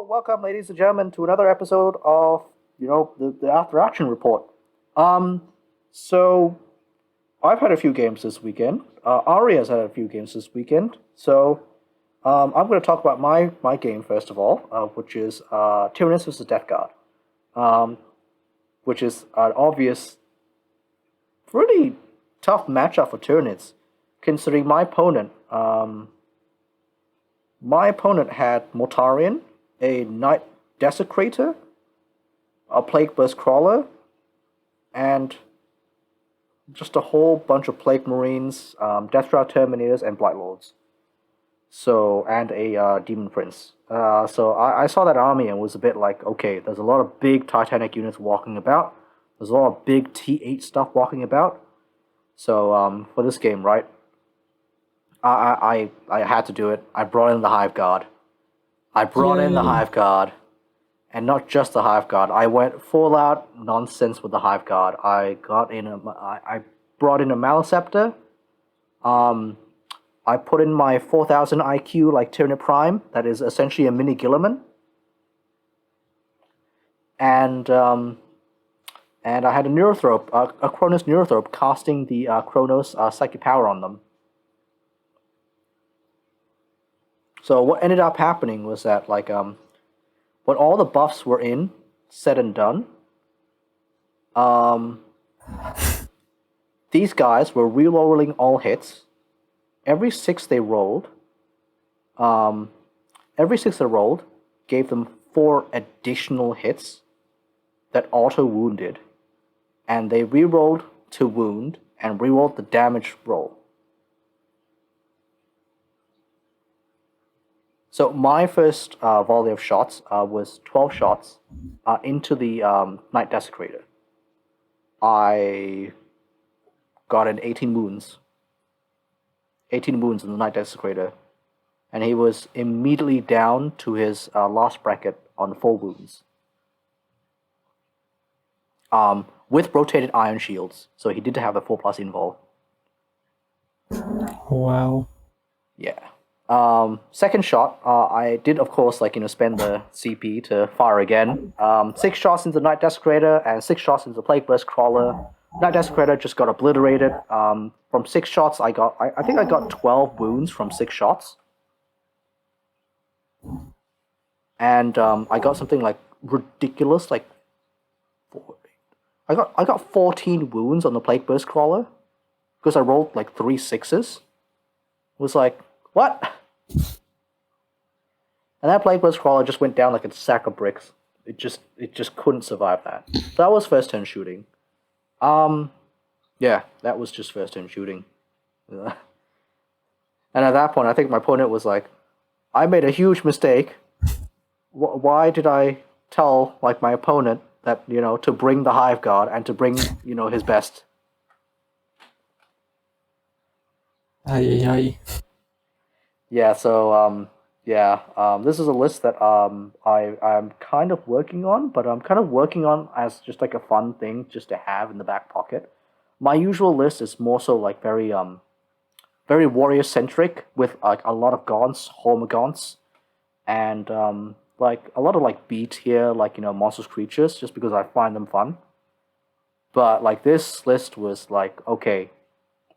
welcome, ladies and gentlemen, to another episode of the After Action Report. Um, so I've had a few games this weekend. Ari has had a few games this weekend. I'm going to talk about my game first of all, which is Tyranids vs Deathguard, um, which is an obvious, pretty tough matchup for Tyranids, considering my opponent had Mortarion, a Knight Desecrator, a Plague Burst Crawler, and just a whole bunch of Plague Marines, Deathguard Terminators, and Blight Lords. And a Demon Prince. I saw that army and was a bit like, okay, there's a lot of big Titanic units walking about. There's a lot of big T8 stuff walking about. For this game, right, I had to do it. I brought in the Hive Guard. And not just the Hive Guard. I went full out nonsense with the Hive Guard. I brought in a Maliceptor. I put in my 4000 IQ like Tyranid Prime. That is essentially a mini Gilliman. And I had a Neurothrope, a Chronos Neurothrope, casting the Chronos Psychic Power on them. So what ended up happening was that, when all the buffs were said and done, these guys were rerolling all hits. Every six they rolled gave them 4 additional hits that auto-wounded. And they rerolled to wound and rerolled the damage roll. So my first volley of shots was 12 shots into the Knight Desecrator. I got an 18 wounds. 18 wounds in the Knight Desecrator. And he was immediately down to his last bracket on 4 wounds. With rotated iron shields. So he did have the 4+ invul. Wow. Yeah. Second shot, I did of course spend the CP to fire again. 6 shots into the Knight Desecrator and 6 shots into the Plague Burst Crawler. Knight Desecrator just got obliterated. From 6 shots I think I got 12 wounds from 6 shots. And I got something like ridiculous, I got 14 wounds on the Plague Burst Crawler because I rolled 3 6s. It was like, what? And that Plague Burst Crawler just went down like a sack of bricks. It just couldn't survive that. So that was first turn shooting. Yeah, that was just first turn shooting. And at that point, I think my opponent was like, I made a huge mistake. Why did I tell my opponent that, to bring the Hive Guard and to bring, his best? Aye. Yeah, this is a list that I'm kind of working on, but I'm kind of working on as just a fun thing just to have in the back pocket. My usual list is more so very warrior centric with a lot of gaunts, Hormagaunts, and a lot of beat here, monstrous creatures, just because I find them fun. But this list was okay.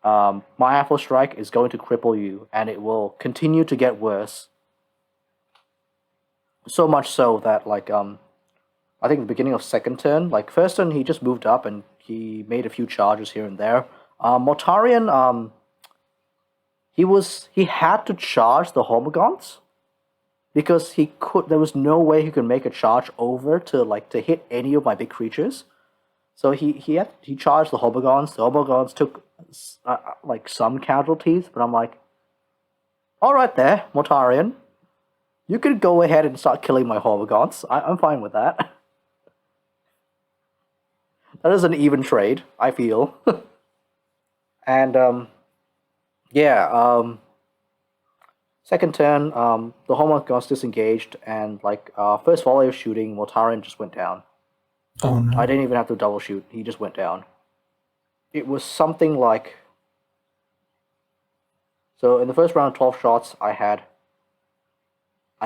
My Apple Strike is going to cripple you, and it will continue to get worse. So much so that, I think the beginning of second turn, first turn he just moved up and he made a few charges here and there. Mortarion, he had to charge the Hormagaunts because there was no way he could make a charge over to hit any of my big creatures. So he charged the Hormagaunts. The Hormagaunts took some casualties, but I'm like, all right there, Mortarion, you could go ahead and start killing my Hormagaunts. I'm fine with that. That is an even trade, I feel. And second turn, the Hormagaunts disengaged, and first volley of shooting, Mortarion just went down. Oh no. I didn't even have to double shoot. He just went down. It was something like... So in the first round of 12 shots, I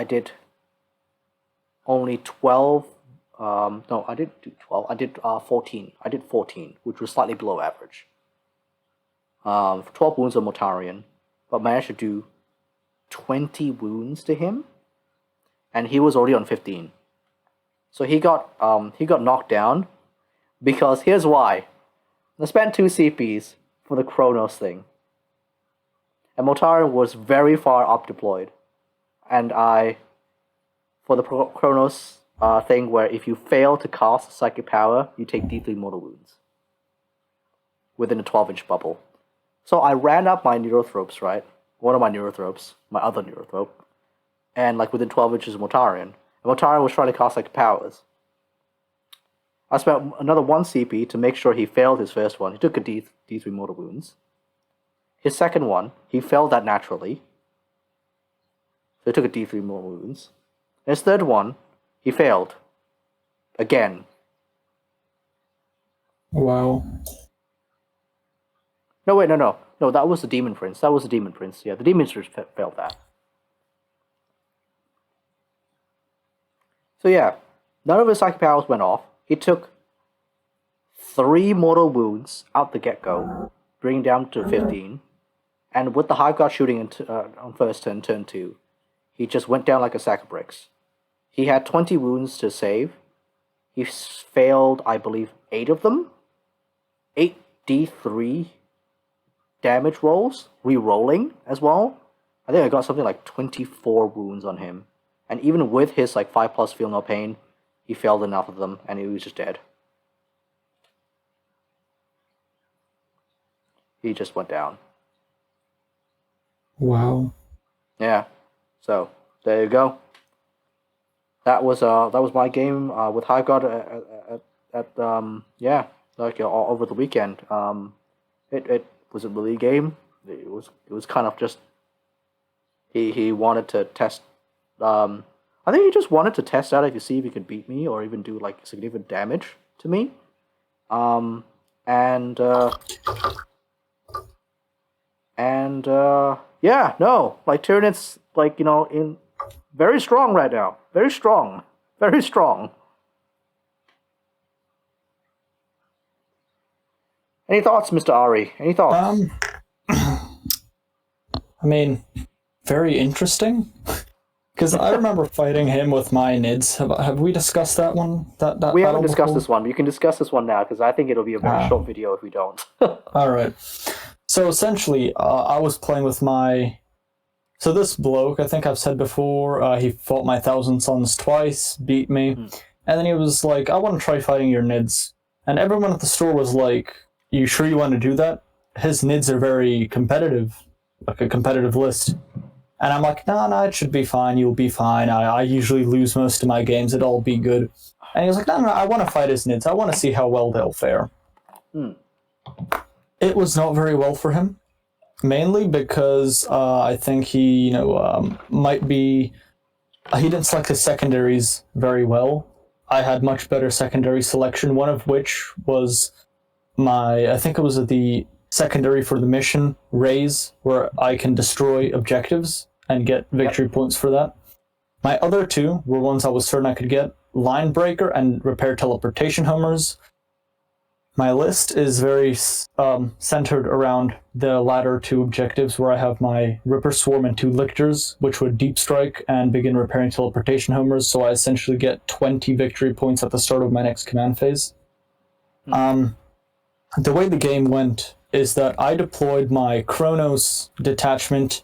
did only 12. No, I didn't do 12. I did 14. I did 14, which was slightly below average. 12 wounds on Mortarion, but managed to do 20 wounds to him, and he was already on 15. So he got knocked down, because here's why. I spent 2 CPs for the Kronos thing, and Mortarion was very far up deployed, and for the Kronos thing where if you fail to cast Psychic Power, you take D3 mortal wounds within a 12-inch bubble. So I ran up my Neurothropes, right? One of my Neurothropes, my other Neurothrope, and like within 12 inches of Mortarion. And Mortarion was trying to cast Psychic Powers. I spent another 1 CP to make sure he failed his first one. He took a D3 mortal wounds. His second one, he failed that naturally. So he took a D3 mortal wounds. And his third one, he failed. Again. Wow. No, wait, no. No, that was the Demon Prince. Yeah, the Demon Prince failed that. So yeah, none of his Psychic Powers went off. He took 3 mortal wounds out the get-go, bringing down to 15. And with the Hiveguard shooting on first turn 2, he just went down like a sack of bricks. He had 20 wounds to save. He failed, I believe, 8 of them. 8 D3 damage rolls, re-rolling as well. I think I got something like 24 wounds on him. And even with his like 5+ feel no pain, he failed enough of them, and he was just dead. He just went down. Wow. Yeah. So there you go. That was my game with Hiveguard all over the weekend. It wasn't really a game. It was kind of just he wanted to test. I think he just wanted to test out if he could beat me or even do like significant damage to me. Yeah, no, like Tyranids, like, in very strong right now. Very strong. Very strong. Any thoughts, Mr. Ari? Any thoughts? I mean, very interesting. Because I remember fighting him with my Nids. Have we discussed that one? That we haven't discussed this one, but you can discuss this one now, because I think it'll be a very short video if we don't. Alright. So essentially, I was playing with my... So this bloke, I think I've said before, he fought my Thousand Sons twice, beat me, and then he was like, I want to try fighting your Nids. And everyone at the store was like, you sure you want to do that? His Nids are very competitive, like a competitive list. And I'm like, no, it should be fine, you'll be fine. I usually lose most of my games, it'll all be good. And he was like, no, I want to fight his Nids, I want to see how well they'll fare. It was not very well for him. Mainly because I think he, might be... he didn't select his secondaries very well. I had much better secondary selection, one of which was I think it was the secondary for the mission, Raise, where I can destroy objectives and get victory points for that. My other 2 were ones I was certain I could get, Line Breaker and Repair Teleportation Homers. My list is very centered around the latter 2 objectives, where I have my Ripper Swarm and 2 Lictors, which would Deep Strike and begin repairing teleportation homers, so I essentially get 20 victory points at the start of my next command phase. The way the game went is that I deployed my Kronos detachment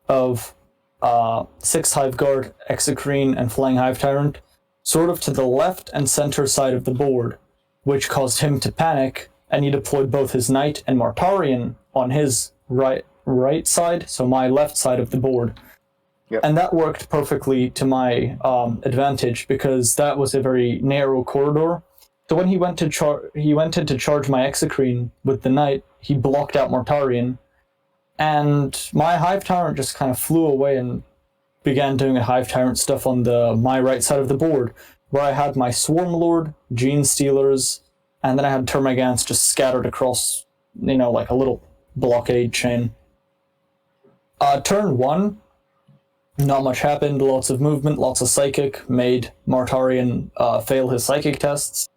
of 6 Hiveguard, Exocrine, and Flying Hive Tyrant, sort of to the left and center side of the board, which caused him to panic, and he deployed both his Knight and Mortarion on his right side, so my left side of the board. Yep. And that worked perfectly to my advantage, because that was a very narrow corridor. So when he went in to charge my Exocrine with the Knight, he blocked out Mortarion, and my Hive Tyrant just kind of flew away and began doing a Hive Tyrant stuff on my right side of the board, where I had my Swarm Lord, Gene Stealers, and then I had Termagants just scattered across, like a little blockade chain. Turn 1, Not much happened, lots of movement, lots of psychic, made Mortarion fail his psychic tests.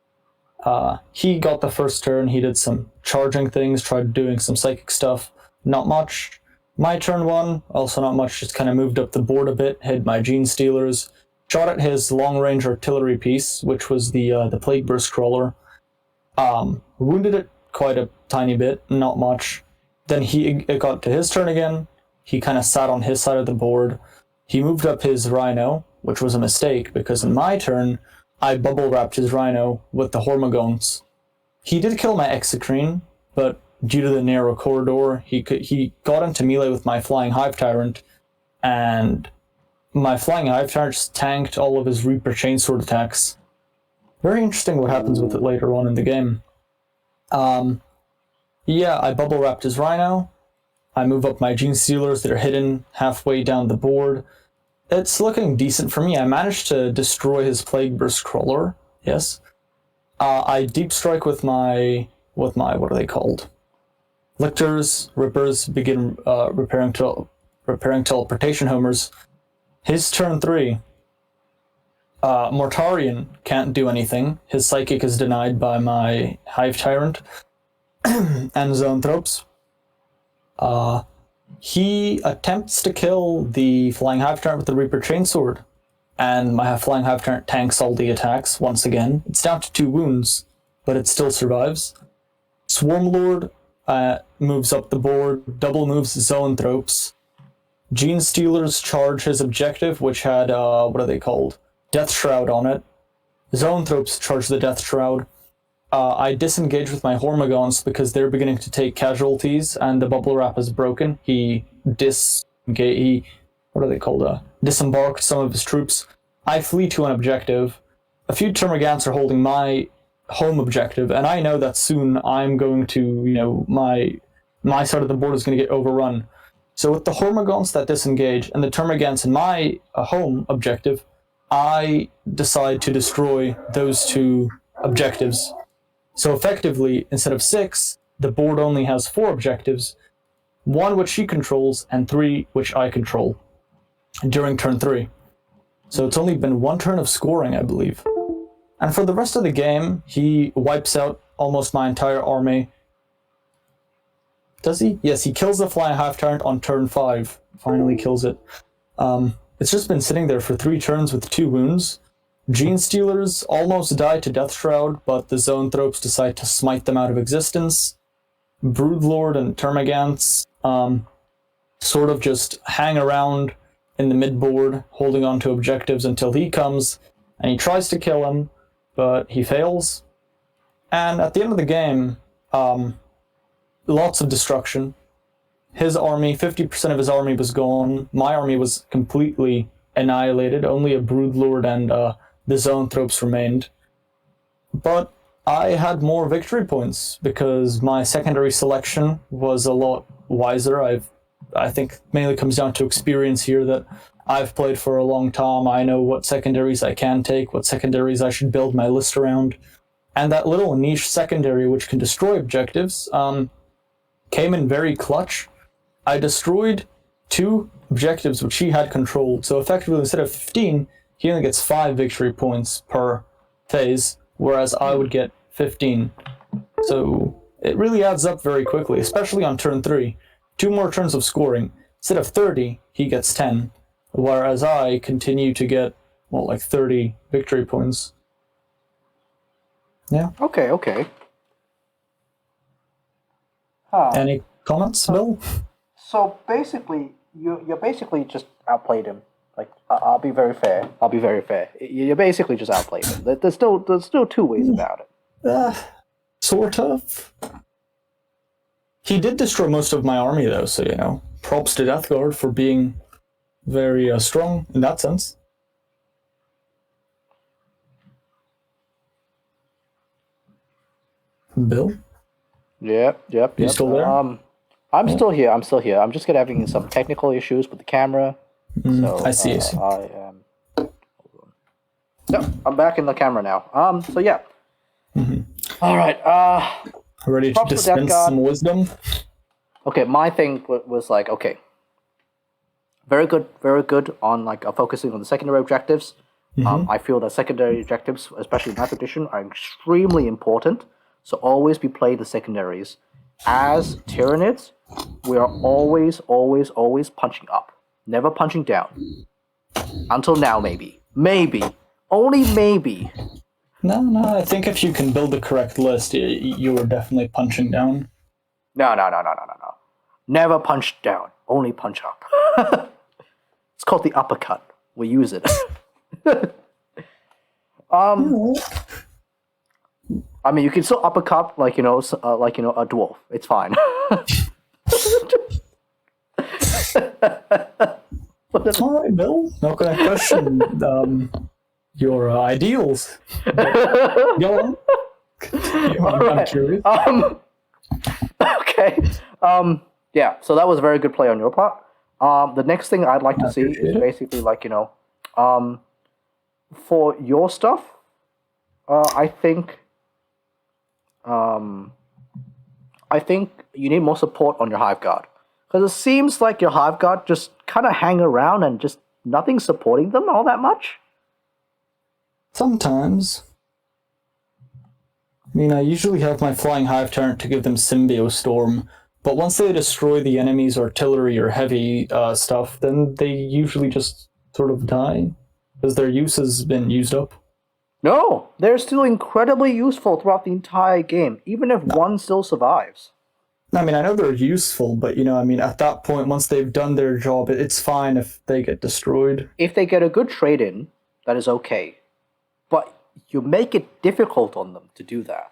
He got the first turn, he did some charging things, tried doing some psychic stuff, not much. My turn one, also not much, just kind of moved up the board a bit, hid my Gene Stealers, shot at his long-range artillery piece, which was the Plague Burst Crawler. Wounded it quite a tiny bit, not much. Then it got to his turn again, he kind of sat on his side of the board. He moved up his Rhino, which was a mistake, because in my turn, I bubble-wrapped his Rhino with the Hormagaunts. He did kill my Exocrine, but due to the narrow corridor, he got into melee with my Flying Hive Tyrant, and my Flying Hive Tyrant just tanked all of his Reaper Chainsword attacks. Very interesting what happens with it later on in the game. Yeah, I bubble-wrapped his Rhino. I move up my Gene Stealers that are hidden halfway down the board. It's looking decent for me. I managed to destroy his Plague Burst Crawler. Yes. I deep strike with my what are they called? Lictors, Rippers, begin repairing teleportation homers. His turn 3. Mortarion can't do anything. His psychic is denied by my Hive Tyrant and Zoanthropes. He attempts to kill the Flying Hive Tyrant with the Reaper Chainsword, and my Flying Hive Tyrant tanks all the attacks once again. It's down to 2 wounds, but it still survives. Swarmlord moves up the board, double moves Zoanthropes. Gene Stealers charge his objective, which had, what are they called? Death Shroud on it. Zoanthropes charge the Death Shroud. I disengage with my Hormagaunts because they're beginning to take casualties, and the bubble wrap is broken. He disembarked some of his troops. I flee to an objective. A few Termagants are holding my home objective, and I know that soon I'm going to, my side of the board is going to get overrun. So with the Hormagaunts that disengage and the Termagants in my home objective, I decide to destroy those 2 objectives. So effectively, instead of 6, the board only has 4 objectives, 1 which she controls and 3 which I control during turn 3. So it's only been 1 turn of scoring, I believe. And for the rest of the game, he wipes out almost my entire army. Does he? Yes, he kills the Flying Hive Tyrant on turn 5. Finally kills it. It's just been sitting there for 3 turns with 2 wounds. Gene Stealers almost die to Death Shroud, but the Zoanthropes decide to smite them out of existence. Broodlord and Termagants sort of just hang around in the mid-board, holding on to objectives until he comes, and he tries to kill him, but he fails. And at the end of the game, lots of destruction. His army, 50% of his army was gone. My army was completely annihilated. Only a Broodlord and the Zoanthropes remained. But I had more victory points because my secondary selection was a lot wiser. I think mainly comes down to experience here, that I've played for a long time. I know what secondaries I can take, what secondaries I should build my list around. And that little niche secondary which can destroy objectives came in very clutch. I destroyed 2 objectives which he had controlled, so effectively instead of 15, he only gets 5 victory points per phase, whereas I would get 15. So it really adds up very quickly, especially on turn 3. 2 more turns of scoring. Instead of 30, he gets 10, whereas I continue to get, 30 victory points. Yeah. Okay. Huh. Any comments, Bill? So basically, you're basically just outplayed him. Like, I'll be very fair. You basically just outplayed him. There's still 2 ways about it. Sort of. He did destroy most of my army, though, so, props to Deathguard for being very strong in that sense. Bill? Yep. You still there? I'm still here. I'm just having some technical issues with the camera. So I see. I am. Yep, I'm back in the camera now. So yeah. Mm-hmm. All right. Ready to dispense some wisdom? Okay, my thing was like, okay, very good on like focusing on the secondary objectives. Mm-hmm. I feel that secondary objectives, especially in 9th edition, are extremely important. So always be playing the secondaries. As Tyranids, we are always punching up, never punching down. Until now, maybe, only maybe. No, I think if you can build the correct list, you are definitely punching down. No. Never punch down, only punch up. It's called the uppercut. We use it. I mean, you can still uppercut like a dwarf. It's fine. All right, Bill. Not going to question your ideals. Go on. I'm curious. Okay. Yeah. So that was a very good play on your part. The next thing I'd like to see is basically like for your stuff. I think you need more support on your Hive Guard. Because it seems like your Hive Guard just kind of hang around and just nothing's supporting them all that much. Sometimes. I mean, I usually have my Flying Hive turret to give them Symbio Storm, but once they destroy the enemy's artillery or heavy stuff, then they usually just sort of die, because their use has been used up. No, they're still incredibly useful throughout the entire game, even if one still survives. I mean, I know they're useful, but, at that point, once they've done their job, it's fine if they get destroyed. If they get a good trade-in, that is okay. But you make it difficult on them to do that.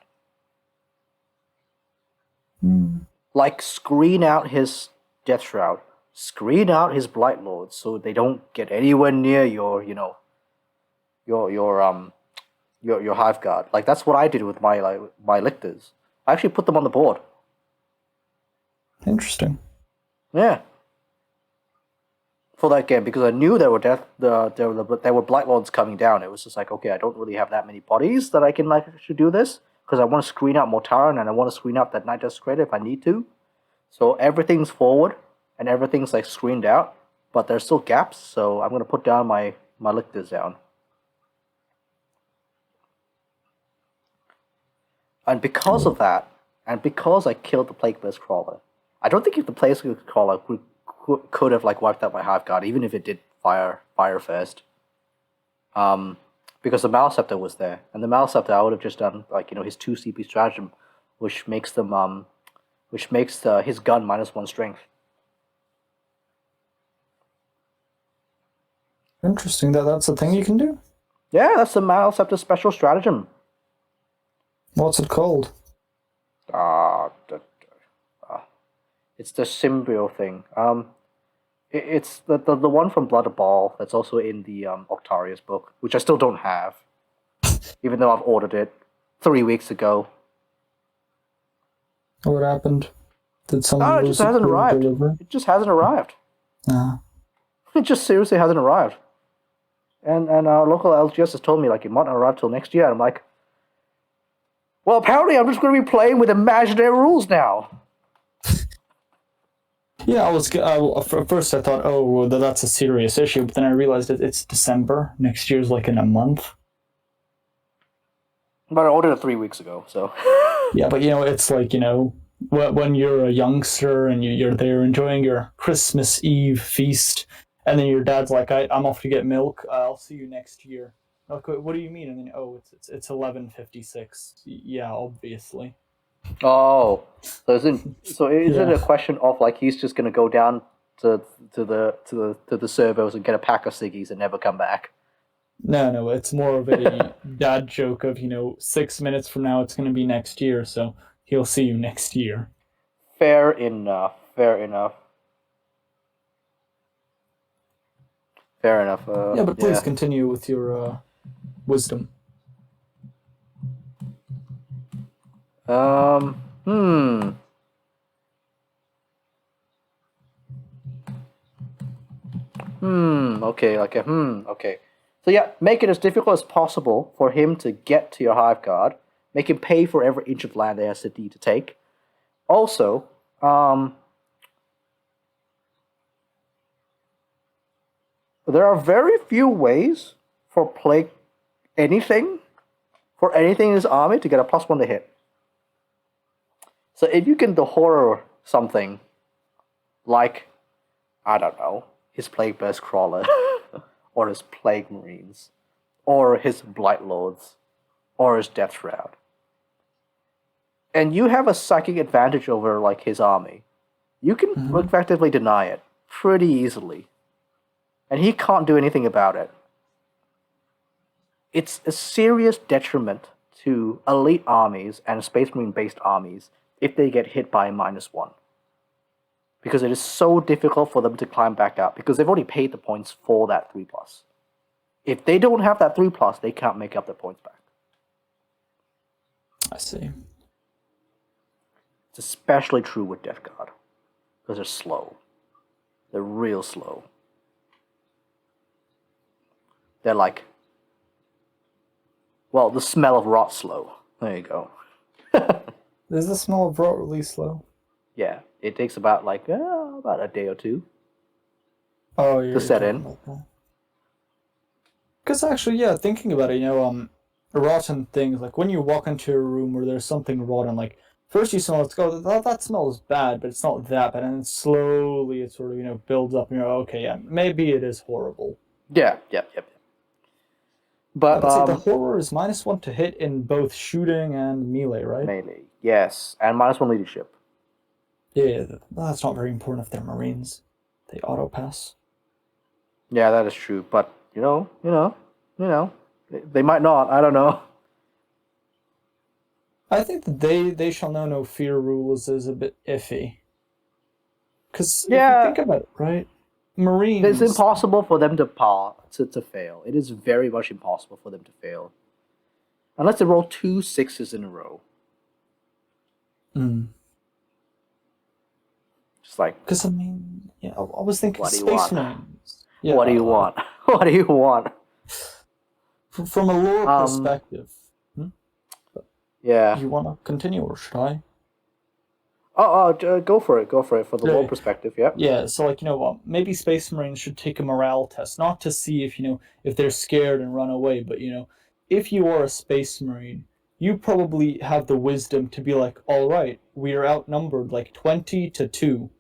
Like, screen out his Death Shroud. Screen out his Blight Lords so they don't get anywhere near your Hive Guard. Like, that's what I did with my Lictors. I actually put them on the board. Interesting. Yeah. For that game, because I knew there were Blight Lords coming down. It was just like, okay, I don't really have that many bodies that I can actually do this, because I want to screen out Mortaran and I want to screen out that Night Desecrator if I need to. So everything's forward and everything's like screened out, but there's still gaps. So I'm gonna put down my Lictors down. And because of that, and because I killed the Plague Burst Crawler, I don't think if the Plague Burst Crawler could have like wiped out my Hive Guard, even if it did fire first. Because the Maleceptor was there, and the Maleceptor I would have just done his 2 CP stratagem, which makes his gun -1 strength. Interesting. That's a thing you can do? Yeah, that's the Maleceptor special stratagem. What's it called? It's the Symbio thing. It's the one from Blood of Baal that's also in the Octarius book, which I still don't have, even though I've ordered it 3 weeks ago. What happened? Did someone it just hasn't arrived. It just hasn't arrived. It just seriously hasn't arrived. And our local LGS has told me it might not arrive till next year. And I'm like, well, apparently I'm just going to be playing with imaginary rules now. Yeah, at first I thought, that's a serious issue, but then I realized it's December. Next year's in a month. But I ordered it 3 weeks ago, so. Yeah, but it's when you're a youngster and you're there enjoying your Christmas Eve feast, and then your dad's like, I'm off to get milk. I'll see you next year. Okay, what do you mean? And then it's 11:56. Yeah, obviously. Oh, so is it a question of he's just gonna go down to the servers and get a pack of ciggies and never come back? No, it's more of a dad joke of 6 minutes from now it's gonna be next year, so he'll see you next year. Fair enough. Yeah, but please continue with your wisdom. Okay. So yeah, make it as difficult as possible for him to get to your Hive Guard. Make him pay for every inch of land they has to need to take. Also, There are very few ways for plague anything in his army to get a +1 to hit. So if you can the horror something like, I don't know, his Plague Bear's Crawler, or his Plague Marines, or his Blight Lords, or his Death Shroud, and you have a psychic advantage over like his army, you can effectively deny it pretty easily. And he can't do anything about it. It's a serious detriment to elite armies and Space Marine based armies if they get hit by a -1. Because it is so difficult for them to climb back up, because they've already paid the points for that 3+. If they don't have that 3+, they can't make up their points back. I see. It's especially true with Deathguard, because they're slow. They're real slow. They're like, well, the smell of rot slow. There you go. Is the smell of rot really slow? Yeah, it takes about a day or two to set in. Because actually, yeah, thinking about it, rotten things, like when you walk into a room where there's something rotten, like first you smell it, go, that smells bad, but it's not that bad, and then slowly it sort of, builds up, and you're okay, yeah, maybe it is horrible. Yeah. But I would say the horror is -1 to hit in both shooting and melee, right? Melee, yes, and -1 leadership. Yeah, that's not very important if they're Marines. They auto pass. Yeah, that is true. But they might not. I don't know. I think that they shall know no fear rules is a bit iffy. Because if you think about it, right? Marines. It's impossible for them to fail. It is very much impossible for them to fail. Unless they roll 2 6s in a row. Just like... Because, I mean, I was thinking Space Marines. Yeah, what do you want? What do you want? From a lore perspective. Yeah. You want to continue, or should I? Go for it for the lore perspective, yeah. Yeah, so maybe Space Marines should take a morale test, not to see if they're scared and run away, but if you are a Space Marine, you probably have the wisdom to be like, all right, we are outnumbered like 20-2.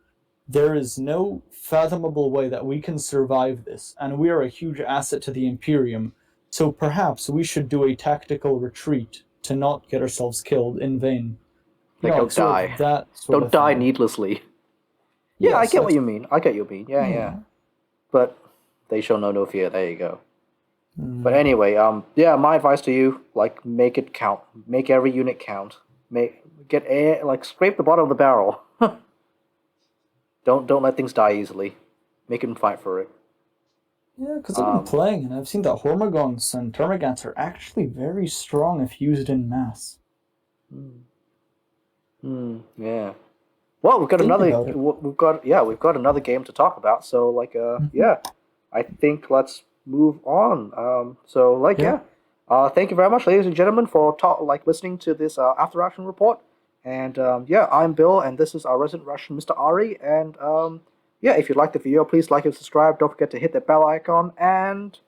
There is no fathomable way that we can survive this, and we are a huge asset to the Imperium, so perhaps we should do a tactical retreat to not get ourselves killed in vain. Don't die. Don't die needlessly. Yeah, I get what you mean. Yeah. But they shall know no fear. There you go. But anyway, my advice to you, make it count. Make every unit count. Scrape the bottom of the barrel. Don't let things die easily. Make them fight for it. Yeah, because I've been playing, and I've seen that Hormagaunts and Termagants are actually very strong if used in mass. Yeah. Well, we've got another game to talk about. So I think let's move on. Thank you very much, ladies and gentlemen, for listening to this after action report. And I'm Bill, and this is our resident Russian, Mr. Ari. And if you like the video, please like and subscribe. Don't forget to hit that bell icon and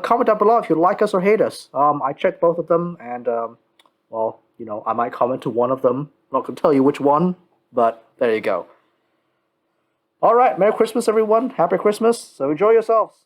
comment down below if you like us or hate us. I checked both of them, and I might comment to one of them. I'm not going to tell you which one, but there you go. All right, Merry Christmas, everyone. Happy Christmas. So enjoy yourselves.